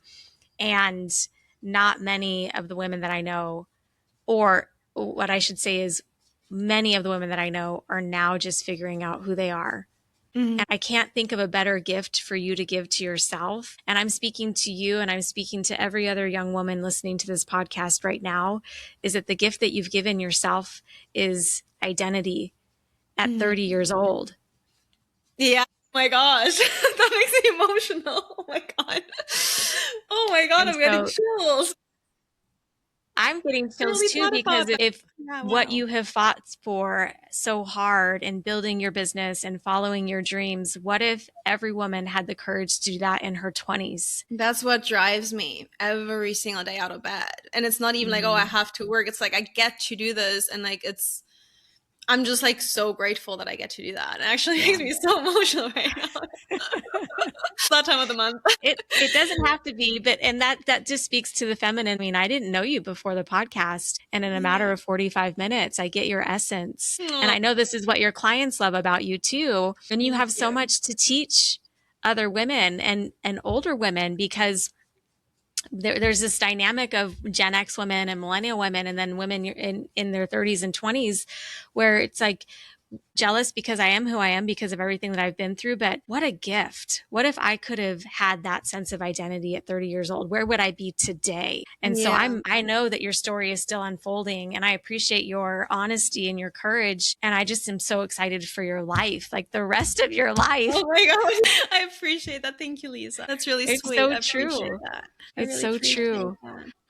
and not many of the women that I know, or what I should say is many of the women that I know, are now just figuring out who they are. And I can't think of a better gift for you to give to yourself. And I'm speaking to you, and I'm speaking to every other young woman listening to this podcast right now, is that the gift that you've given yourself is identity at 30 years old. Yeah. Oh my gosh. That makes me emotional. Oh my God. Oh my God. I'm getting chills. I'm getting chills too, because if what you have fought for so hard in building your business and following your dreams, what if every woman had the courage to do that in her 20s? That's what drives me every single day out of bed. And it's not even like, oh, I have to work. It's like, I get to do this. And like, I'm just like so grateful that I get to do that. It actually makes me so emotional right now. That time of the month. It doesn't have to be, but and that just speaks to the feminine. I mean, I didn't know you before the podcast, and in a matter of 45 minutes, I get your essence. And I know this is what your clients love about you too. And you have so much to teach other women and older women, because there's this dynamic of Gen X women and millennial women, and then women in their 30s and 20s, where it's like jealous because I am who I am because of everything that I've been through. But what a gift. What if I could have had that sense of identity at 30 years old? Where would I be today? And so I know that your story is still unfolding, and I appreciate your honesty and your courage. And I just am so excited for your life, like the rest of your life. Oh my God. I appreciate that. Thank you, Lisa. That's really sweet. So true. It's so true.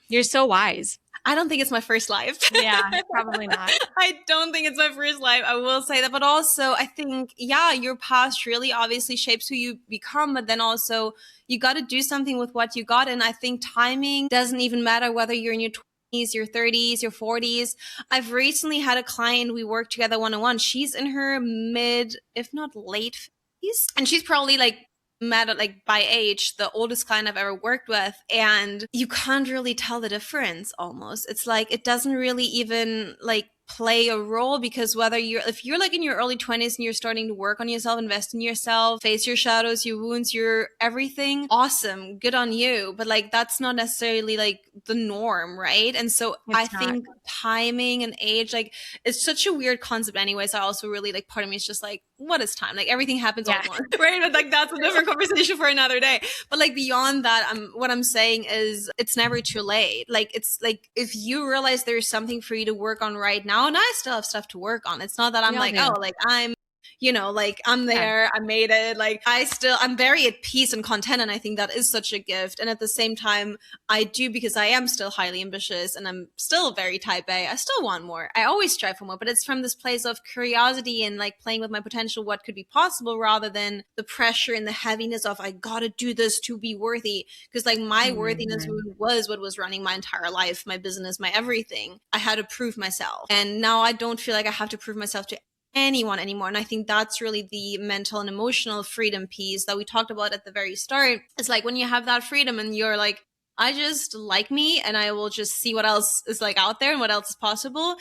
You're so wise. I don't think it's my first life. Yeah, probably not. I don't think it's my first life. I will say that. But also, I think, your past really obviously shapes who you become. But then also, you got to do something with what you got. And I think timing doesn't even matter whether you're in your 20s, your 30s, your 40s. I've recently had a client, we worked together one-on-one. She's in her mid, if not late 50s. And she's probably like met like by age the oldest client I've ever worked with, and you can't really tell the difference almost. It's like it doesn't really even like play a role, because if you're like in your early 20s and you're starting to work on yourself, invest in yourself, face your shadows, your wounds, your everything, awesome, good on you. But like that's not necessarily like the norm, right? And so I think timing and age, like it's such a weird concept anyways. I also really like, part of me is just like, what is time? Like everything happens all at once, right? But like that's a different conversation for another day. But like beyond that, what I'm saying is it's never too late. Like it's like if you realize there's something for you to work on right now, and I still have stuff to work on. It's not that I'm like, oh, like I'm, like I'm there, I made it. Like I'm very at peace and content. And I think that is such a gift. And at the same time, I do, because I am still highly ambitious and I'm still very type A. I still want more. I always strive for more, but it's from this place of curiosity and like playing with my potential, what could be possible, rather than the pressure and the heaviness of, I gotta do this to be worthy. Because like my worthiness was what was running my entire life, my business, my everything. I had to prove myself. And now I don't feel like I have to prove myself to anyone anymore. And I think that's really the mental and emotional freedom piece that we talked about at the very start. It's like when you have that freedom and you're like, I just like me and I will just see what else is like out there and what else is possible.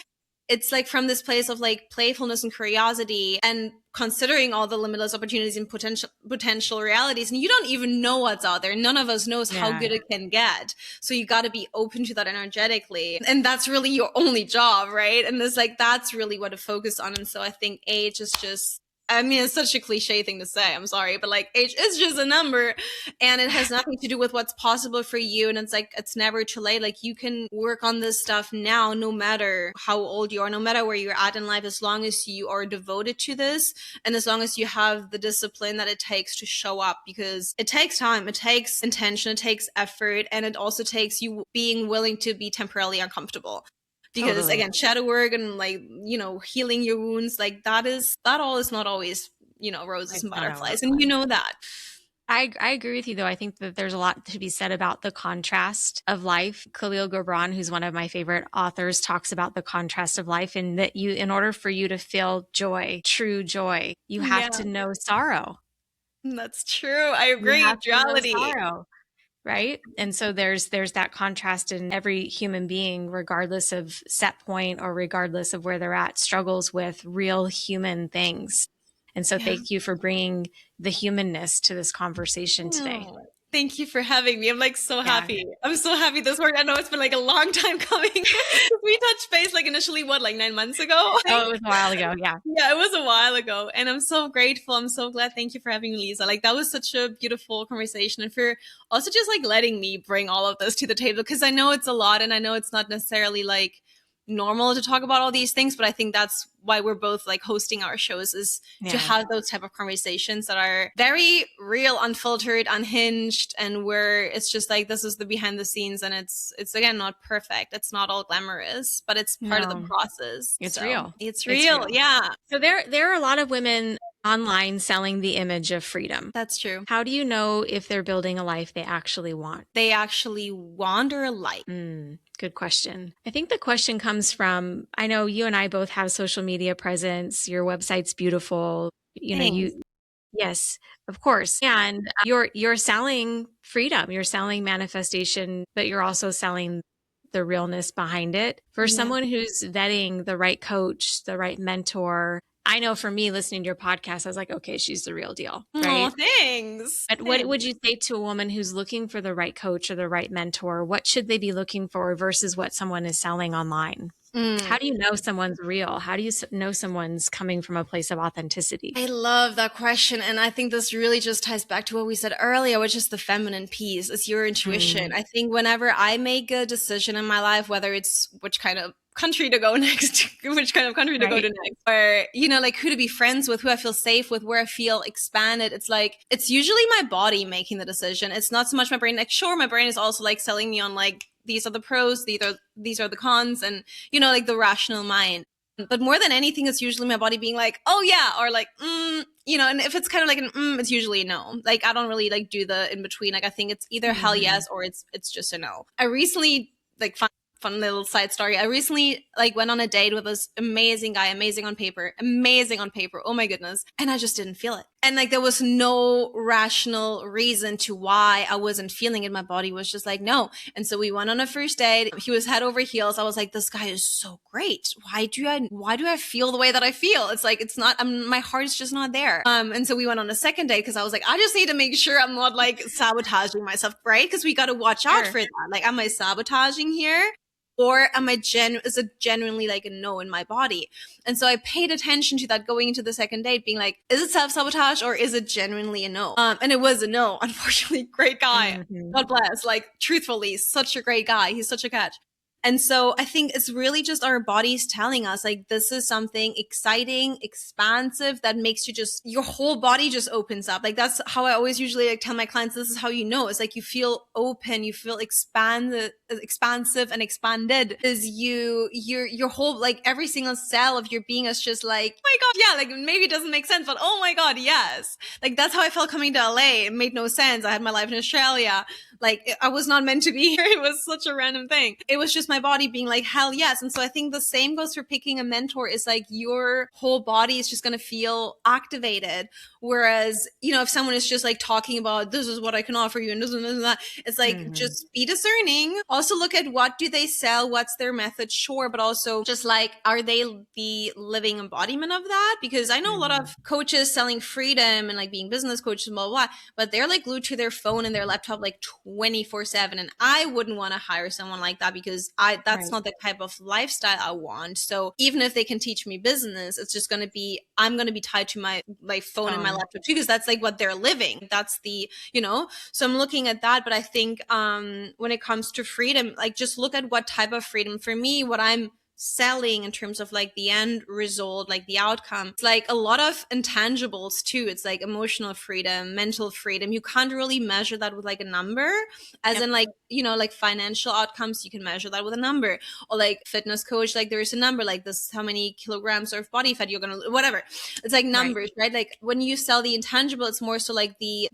It's like from this place of like playfulness and curiosity and considering all the limitless opportunities and potential realities. And you don't even know what's out there. None of us knows how good it can get. So you got to be open to that energetically. And that's really your only job, right? And it's like, that's really what to focus on. And so I think age is just, I mean, it's such a cliche thing to say, I'm sorry, but like age is just a number and it has nothing to do with what's possible for you. And it's like, it's never too late. Like you can work on this stuff now, no matter how old you are, no matter where you're at in life, as long as you are devoted to this and as long as you have the discipline that it takes to show up, because it takes time, it takes intention, it takes effort, and it also takes you being willing to be temporarily uncomfortable. Because again, shadow work and like, healing your wounds, like that all is not always, roses and butterflies. And you know that. I agree with you, though. I think that there's a lot to be said about the contrast of life. Khalil Gibran, who's one of my favorite authors, talks about the contrast of life, and that in order for you to feel joy, true joy, you have to know sorrow. That's true. I agree. Duality. Sorrow. Right. And so there's that contrast in every human being, regardless of set point or regardless of where they're at, struggles with real human things. And so thank you for bringing the humanness to this conversation today. Thank you for having me. I'm like so happy. I'm so happy this worked. I know it's been like a long time coming. We touched base like initially, like 9 months ago? Oh, it was a while ago. Yeah. Yeah, it was a while ago. And I'm so grateful. I'm so glad. Thank you for having me, Lisa. Like that was such a beautiful conversation. And for also just like letting me bring all of this to the table, because I know it's a lot and I know it's not necessarily like normal to talk about all these things, but I think that's why we're both like hosting our shows, is to have those type of conversations that are very real, unfiltered, unhinged, and where it's just like, this is the behind the scenes, and it's again not perfect, it's not all glamorous, but it's part of the process. It's real. It's real. Yeah. So there are a lot of women online selling the image of freedom. That's true. How do you know if they're building a life they actually want? They actually want or like? Good question. I think the question comes from, I know you and I both have social media presence. Your website's beautiful. Yes, of course. And you're selling freedom, you're selling manifestation, but you're also selling the realness behind it. For someone who's vetting the right coach, the right mentor, I know for me, listening to your podcast, I was like, okay, she's the real deal. Right? Oh, thanks. But what would you say to a woman who's looking for the right coach or the right mentor? What should they be looking for versus what someone is selling online? How do you know someone's real? How do you know someone's coming from a place of authenticity? I love that question. And I think this really just ties back to what we said earlier, which is the feminine piece, is your intuition. I think whenever I make a decision in my life, whether it's which kind of country to go next, which kind of country to go to next, or, like who to be friends with, who I feel safe with, where I feel expanded. It's like, it's usually my body making the decision. It's not so much my brain. Like, sure, my brain is also like selling me on like, these are the pros, these are the cons, and, like the rational mind. But more than anything, it's usually my body being like, oh yeah, or like, and if it's kind of like an it's usually a no. Like, I don't really like do the in between. Like, I think it's either hell yes, or it's just a no. I recently, like, fun little side story. I recently like went on a date with this amazing guy, amazing on paper. Oh my goodness. And I just didn't feel it. And like there was no rational reason to why I wasn't feeling it. My body was just like, no. And so we went on a first date. He was head over heels. I was like, this guy is so great. Why do I feel the way that I feel? It's like, it's not, my heart is just not there. And so we went on a second date because I was like, I just need to make sure I'm not like sabotaging myself, right? Because we got to watch out for that. Like, am I sabotaging here? Or am I is it genuinely like a no in my body? And so I paid attention to that going into the second date, being like, is it self-sabotage or is it genuinely a no? And it was a no, unfortunately. Great guy. God bless. Like, truthfully, such a great guy. He's such a catch. And so I think it's really just our bodies telling us like, this is something exciting, expansive that makes you just, your whole body just opens up. Like that's how I always usually like tell my clients, this is how you know. It's like you feel open, you feel expansive and expanded. Is your whole, like every single cell of your being is just like, oh my God, yeah, like maybe it doesn't make sense, but oh my God, yes. Like that's how I felt coming to LA. It made no sense. I had my life in Australia. Like I was not meant to be here. It was such a random thing. It was just my body being like, hell yes. And so I think the same goes for picking a mentor. Is like your whole body is just going to feel activated. Whereas, you know, if someone is just like talking about this is what I can offer you and this and that, it's like, just be discerning. Also look at what do they sell? What's their method? Sure. But also just like, are they the living embodiment of that? Because I know a lot of coaches selling freedom and like being business coaches and blah, blah, blah, but they're like glued to their phone and their laptop like 24/7. And I wouldn't want to hire someone like that because that's not the type of lifestyle I want. So even if they can teach me business, it's just going to be, I'm going to be tied to my phone and my laptop too, because that's like what they're living. That's the, you know, so I'm looking at that. But I think when it comes to freedom, like just look at what type of freedom. For me, what I'm selling in terms of like the end result, like the outcome, it's like a lot of intangibles too. It's like emotional freedom, mental freedom. You can't really measure that with like a number, as in like, you know, like financial outcomes, you can measure that with a number. Or like fitness coach, like there is a number, like this, how many kilograms of body fat you're gonna, whatever. It's like numbers, right? Like when you sell the intangible, it's more so like the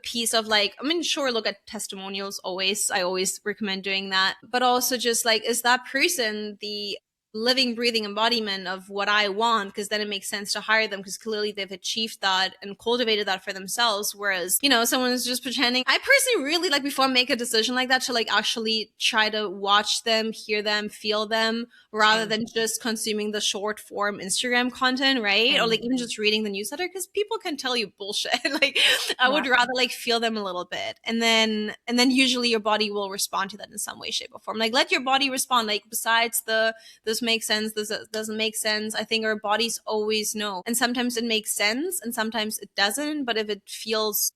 piece of like, I mean, sure, look at testimonials always. I always recommend doing that. But also just like, is that person the living, breathing embodiment of what I want? Because then it makes sense to hire them because clearly they've achieved that and cultivated that for themselves. Whereas, you know, someone is just pretending. I personally really like, before I make a decision like that, to like actually try to watch them, hear them, feel them, rather than just consuming the short form Instagram content, right? Or like even just reading the newsletter, because people can tell you bullshit. Like I would rather like feel them a little bit. And then usually your body will respond to that in some way, shape or form. Like let your body respond. Like besides this makes sense, this doesn't make sense. I think our bodies always know. And sometimes it makes sense and sometimes it doesn't. But if it feels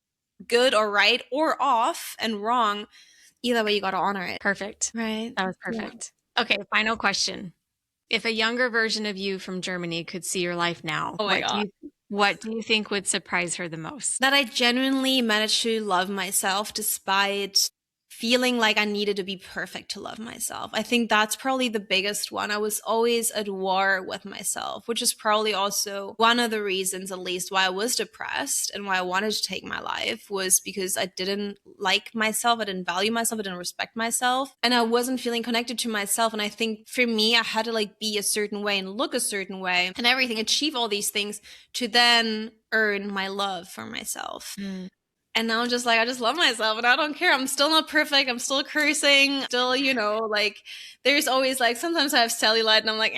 good or right or off and wrong, either way, you got to honor it. Perfect. Right. That was perfect. Yeah. Okay. Final question. If a younger version of you from Germany could see your life now, what do you think would surprise her the most? That I genuinely managed to love myself despite feeling like I needed to be perfect to love myself. I think that's probably the biggest one. I was always at war with myself, which is probably also one of the reasons, at least, why I was depressed and why I wanted to take my life, was because I didn't like myself. I didn't value myself. I didn't respect myself. And I wasn't feeling connected to myself. And I think for me, I had to like be a certain way and look a certain way and everything, achieve all these things to then earn my love for myself. And now I'm just like, I just love myself and I don't care. I'm still not perfect. I'm still cursing. Still, you know, like there's always like, sometimes I have cellulite and I'm like,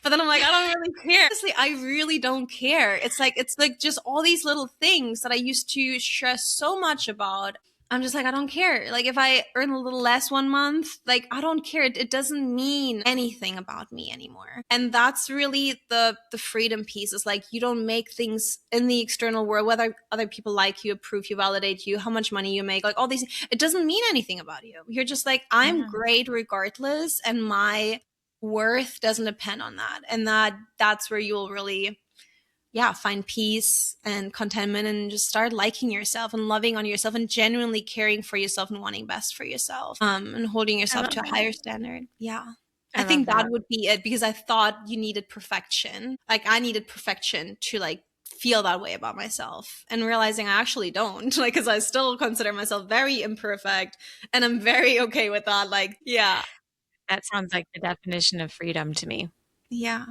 but then I'm like, I don't really care. Honestly, I really don't care. It's like just all these little things that I used to stress so much about. I'm just like, I don't care. Like if I earn a little less one month, like I don't care. It doesn't mean anything about me anymore. And that's really the freedom piece, is like, you don't make things in the external world, whether other people like you, approve you, validate you, how much money you make, like all these, it doesn't mean anything about you. You're just like, I'm great regardless. And my worth doesn't depend on that. And that's where you'll really find peace and contentment and just start liking yourself and loving on yourself and genuinely caring for yourself and wanting best for yourself, and holding yourself to a higher standard. Yeah. I think that would be it, because I thought you needed perfection. Like I needed perfection to like feel that way about myself, and realizing I actually don't, like, because I still consider myself very imperfect and I'm very okay with that. Like, yeah. That sounds like the definition of freedom to me. Yeah.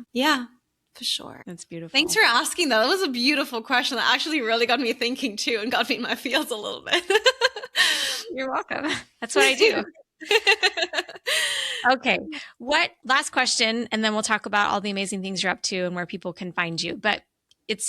For sure. That's beautiful. Thanks for asking that. That was a beautiful question that actually really got me thinking too and got me in my feels a little bit. You're welcome. That's what I do. Okay. Last question, and then we'll talk about all the amazing things you're up to and where people can find you. But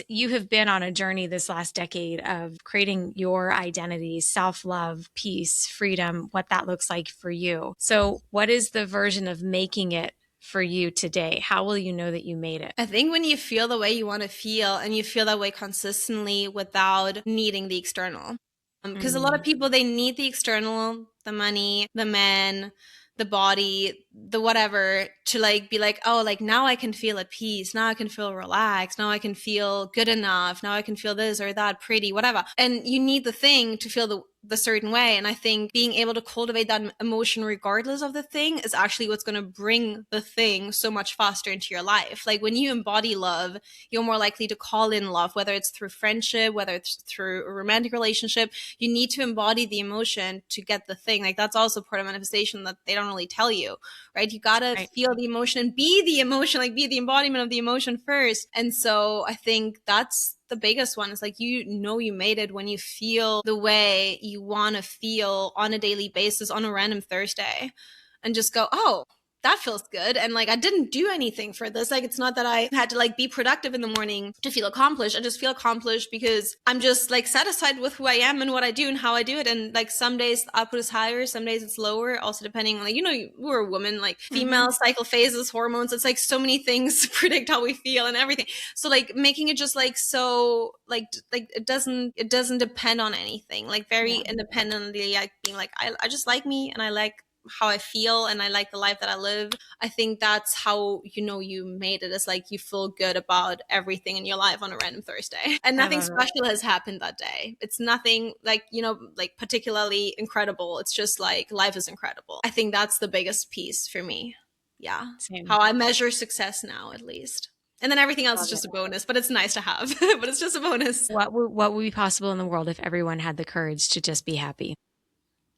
you have been on a journey this last decade of creating your identity, self-love, peace, freedom, what that looks like for you. So what is the version of making it for you today? How will you know that you made it? I think when you feel the way you want to feel and you feel that way consistently without needing the external. Because a lot of people, they need the external, the money, the men, the body, the whatever, to like be like, oh, like now I can feel at peace. Now I can feel relaxed. Now I can feel good enough. Now I can feel this or that, pretty, whatever. And you need the thing to feel the certain way. And I think being able to cultivate that emotion regardless of the thing is actually what's going to bring the thing so much faster into your life. Like when you embody love, you're more likely to call in love, whether it's through friendship, whether it's through a romantic relationship. You need to embody the emotion to get the thing. Like that's also part of manifestation that they don't really tell you, right? You got to feel the emotion and be the emotion, like be the embodiment of the emotion first. And so I think that's the biggest one. Is like, you know, you made it when you feel the way you want to feel on a daily basis on a random Thursday and just go, oh, that feels good. And like, I didn't do anything for this. Like, it's not that I had to like be productive in the morning to feel accomplished. I just feel accomplished because I'm just like satisfied with who I am and what I do and how I do it. And like some days output is higher, some days it's lower. Also depending on like, you know, we're a woman, like female cycle phases, hormones. It's like so many things predict how we feel and everything. So like making it just like, so like it doesn't depend on anything, like very independently, like being like, I just like me and I like how I feel and I like the life that I live. I think that's how you know you made it. It's like you feel good about everything in your life on a random Thursday and nothing special has happened that day. It's nothing like, you know, like particularly incredible. It's just like life is incredible. I think that's the biggest piece for me. Yeah. Same. How I measure success now, at least. And then everything else is just a bonus, but it's nice to have, but it's just a bonus. What would be possible in the world if everyone had the courage to just be happy?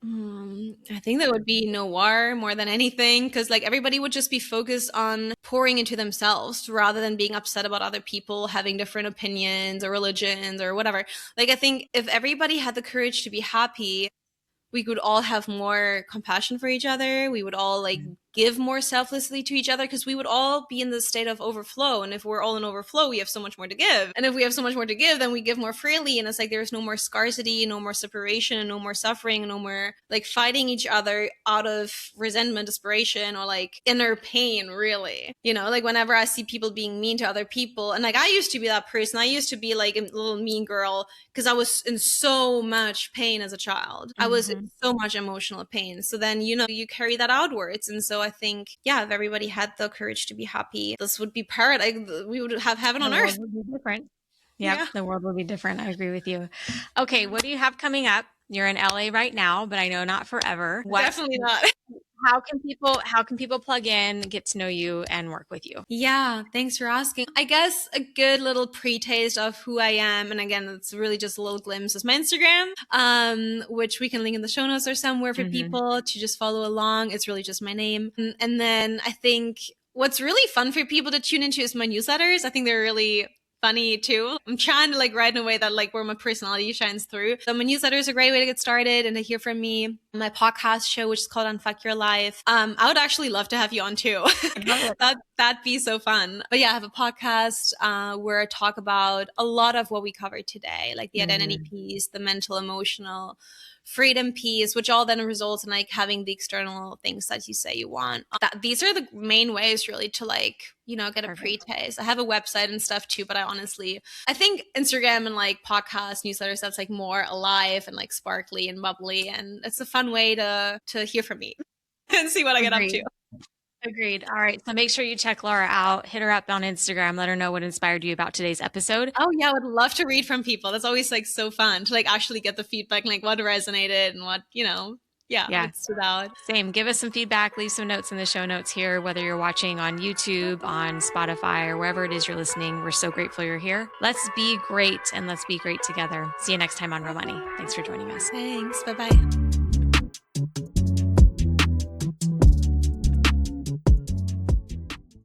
I think that would be noir more than anything, because like everybody would just be focused on pouring into themselves rather than being upset about other people having different opinions or religions or whatever. Like I think if everybody had the courage to be happy, we could all have more compassion for each other. We would all like give more selflessly to each other because we would all be in the state of overflow. And if we're all in overflow, we have so much more to give. And if we have so much more to give, then we give more freely. And it's like there's no more scarcity, no more separation, and no more suffering, no more like fighting each other out of resentment, desperation, or like inner pain, really. You know, like whenever I see people being mean to other people, and like I used to be that person. I used to be like a little mean girl because I was in so much pain as a child. I was in so much emotional pain. So then, you know, you carry that outwards. And so I think, yeah, if everybody had the courage to be happy, this would be paradise. We would have heaven on earth. The world would be different. Yep, the world will be different. I agree with you. Okay, what do you have coming up? You're in LA right now, but I know not forever. Definitely not. How can people plug in, get to know you, and work with you? Yeah, thanks for asking. I guess a good little pre-taste of who I am, and again, it's really just a little glimpse, is my Instagram, which we can link in the show notes or somewhere for people to just follow along. It's really just my name. And then I think what's really fun for people to tune into is my newsletters. I think they're really funny too. I'm trying to like write in a way that like where my personality shines through. So my newsletter is a great way to get started and to hear from me. My podcast show, which is called Unfuck Your Life. I would actually love to have you on too. That'd be so fun. But yeah, I have a podcast where I talk about a lot of what we covered today, like the identity piece, the mental, emotional, freedom piece, which all then results in like having the external things that you say you want. These are the main ways really to like, you know, get a pre-taste. I have a website and stuff too, but I think Instagram and like podcast newsletters, that's like more alive and like sparkly and bubbly. And it's a fun way to hear from me and see what I get up to. Agreed. All right. So make sure you check Laura out. Hit her up on Instagram. Let her know what inspired you about today's episode. Oh yeah, I would love to read from people. That's always like so fun to like actually get the feedback, like what resonated and what, you know, what stood out. Same. Give us some feedback. Leave some notes in the show notes here, whether you're watching on YouTube, on Spotify, or wherever it is you're listening. We're so grateful you're here. Let's be great and let's be great together. See you next time on Real Money. Thanks for joining us. Thanks. Bye-bye.